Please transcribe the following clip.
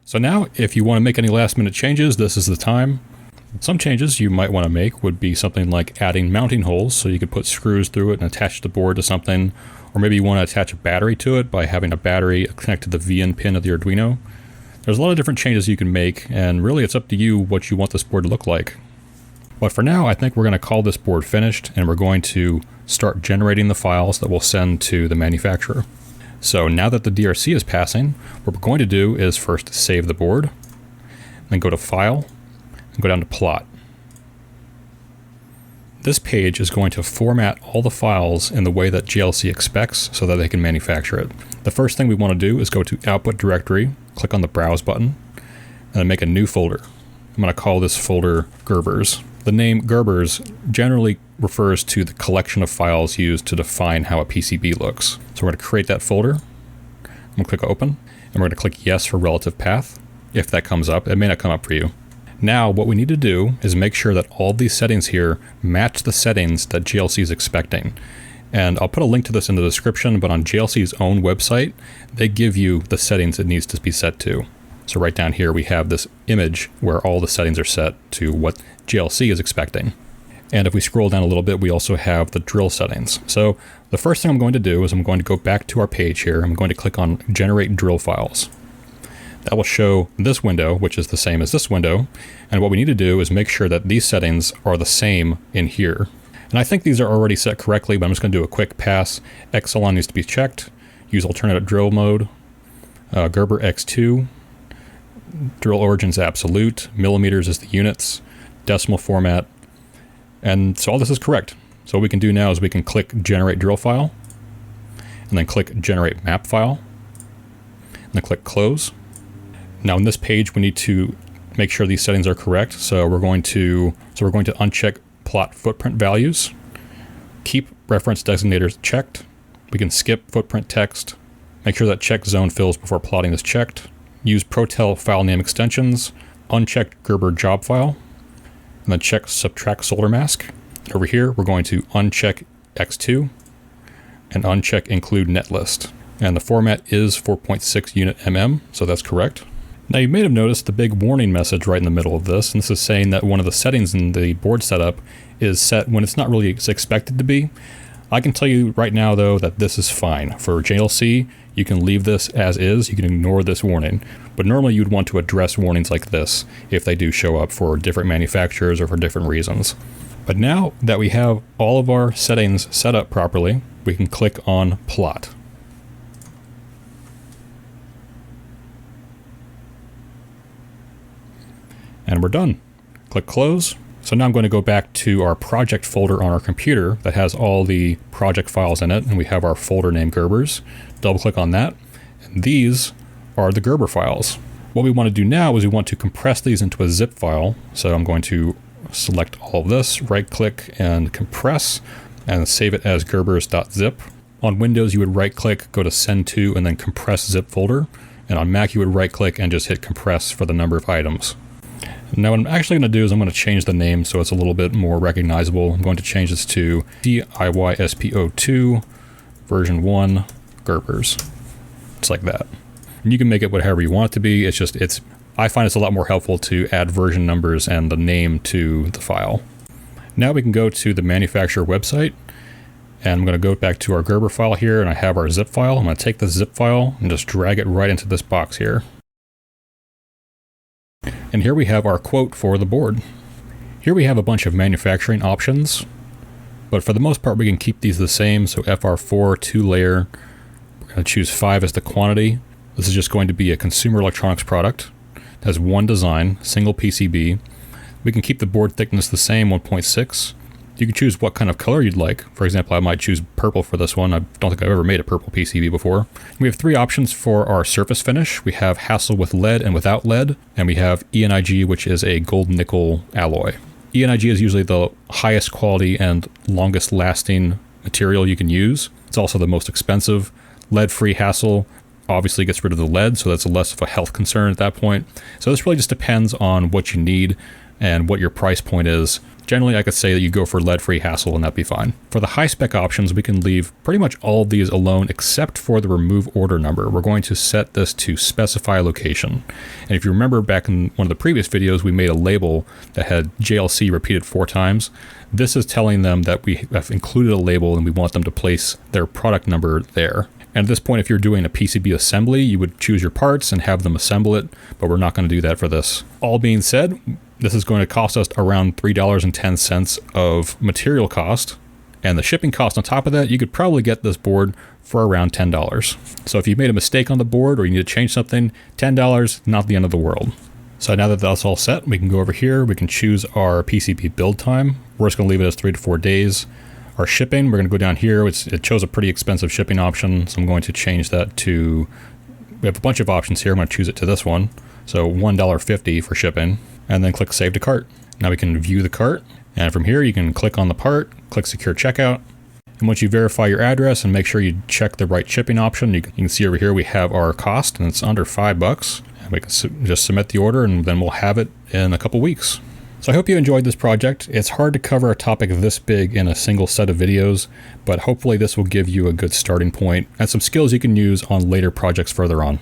So now, if you want to make any last minute changes, this is the time. Some changes you might want to make would be something like adding mounting holes, so you could put screws through it and attach the board to something, or maybe you want to attach a battery to it by having a battery connect to the VN pin of the Arduino. There's a lot of different changes you can make, and really it's up to you what you want this board to look like. But for now, I think we're going to call this board finished, and we're going to start generating the files that we'll send to the manufacturer. So now that the DRC is passing, what we're going to do is first save the board, then go to File, and go down to Plot. This page is going to format all the files in the way that JLC expects so that they can manufacture it. The first thing we want to do is go to Output Directory, click on the Browse button, and then make a new folder. I'm going to call this folder Gerbers. The name Gerbers generally refers to the collection of files used to define how a PCB looks. So we're going to create that folder. I'm going to click Open, and we're going to click Yes for relative path. If that comes up, it may not come up for you. Now what we need to do is make sure that all these settings here match the settings that JLC is expecting. And I'll put a link to this in the description, but on JLC's own website, they give you the settings it needs to be set to. So right down here we have this image where all the settings are set to what JLC is expecting. And if we scroll down a little bit, we also have the drill settings. So the first thing I'm going to do is I'm going to go back to our page here. I'm going to click on Generate Drill Files. That will show this window, which is the same as this window. And what we need to do is make sure that these settings are the same in here. And I think these are already set correctly, but I'm just going to do a quick pass. Xlon needs to be checked. Use alternate drill mode. Gerber X2. Drill origins absolute. Millimeters is the units. Decimal format. And so all this is correct. So what we can do now is we can click Generate Drill File, and then click Generate Map File, and then click Close. Now in this page we need to make sure these settings are correct. So we're going to uncheck Plot Footprint Values, keep Reference Designators checked. We can skip Footprint Text. Make sure that Check Zone Fills before plotting is checked. Use Protel File Name Extensions. Uncheck Gerber Job File. And then check Subtract Solder Mask. Over here, we're going to uncheck X2 and uncheck Include Netlist. And the format is 4.6 unit mm, so that's correct. Now you may have noticed the big warning message right in the middle of this, and this is saying that one of the settings in the board setup is set when it's not really expected to be. I can tell you right now though that this is fine. For JLC, you can leave this as is, you can ignore this warning. But normally you'd want to address warnings like this if they do show up for different manufacturers or for different reasons. But now that we have all of our settings set up properly, we can click on Plot. And we're done. Click Close. So now I'm going to go back to our project folder on our computer that has all the project files in it, and we have our folder named Gerbers. Double click on that, and these are the Gerber files. What we want to do now is we want to compress these into a zip file. So I'm going to select all of this, right click and compress, and save it as gerbers.zip. On Windows you would right click, go to Send to, and then compress zip folder. And on Mac you would right click and just hit compress for the number of items. Now what I'm actually going to do is I'm going to change the name so it's a little bit more recognizable. I'm going to change this to DIYSPO2 version 1 Gerbers. It's like that. And you can make it whatever you want it to be. I find it's a lot more helpful to add version numbers and the name to the file. Now we can go to the manufacturer website, and I'm going to go back to our Gerber file here, and I have our zip file. I'm going to take this zip file and just drag it right into this box here. And here we have our quote for the board. Here we have a bunch of manufacturing options, but for the most part we can keep these the same. So FR4 2-layer, we're going to choose 5 as the quantity. This is just going to be a consumer electronics product. It has one design, single PCB. We can keep the board thickness the same, 1.6. You can choose what kind of color you'd like. For example, I might choose purple for this one. I don't think I've ever made a purple PCB before. We have 3 options for our surface finish. We have Hassel with lead and without lead, and we have ENIG, which is a gold nickel alloy. ENIG is usually the highest quality and longest lasting material you can use. It's also the most expensive. Lead-free Hassel obviously gets rid of the lead, so that's less of a health concern at that point. So this really just depends on what you need and what your price point is. Generally, I could say that you go for lead-free hassle and that'd be fine. For the high-spec options, we can leave pretty much all of these alone except for the remove order number. We're going to set this to specify location. And if you remember back in one of the previous videos, we made a label that had JLC repeated 4 times. This is telling them that we have included a label and we want them to place their product number there. And at this point, if you're doing a PCB assembly, you would choose your parts and have them assemble it, but we're not going to do that for this. All being said, this is going to cost us around $3.10 of material cost, and the shipping cost on top of that, you could probably get this board for around $10. So if you made a mistake on the board or you need to change something, $10, not the end of the world. So now that that's all set, we can go over here, we can choose our PCB build time. We're just going to leave it as 3 to 4 days. Our shipping, we're going to go down here. It chose a pretty expensive shipping option, so I'm going to change that to, we have a bunch of options here. I'm going to choose it to this one. So $1.50 for shipping, and then click Save to Cart. Now we can view the cart, and from here you can click on the part, click Secure Checkout, and once you verify your address and make sure you check the right shipping option, you can see over here we have our cost, and it's under $5. And we can just submit the order, and then we'll have it in a couple weeks. So I hope you enjoyed this project. It's hard to cover a topic this big in a single set of videos, but hopefully this will give you a good starting point and some skills you can use on later projects further on.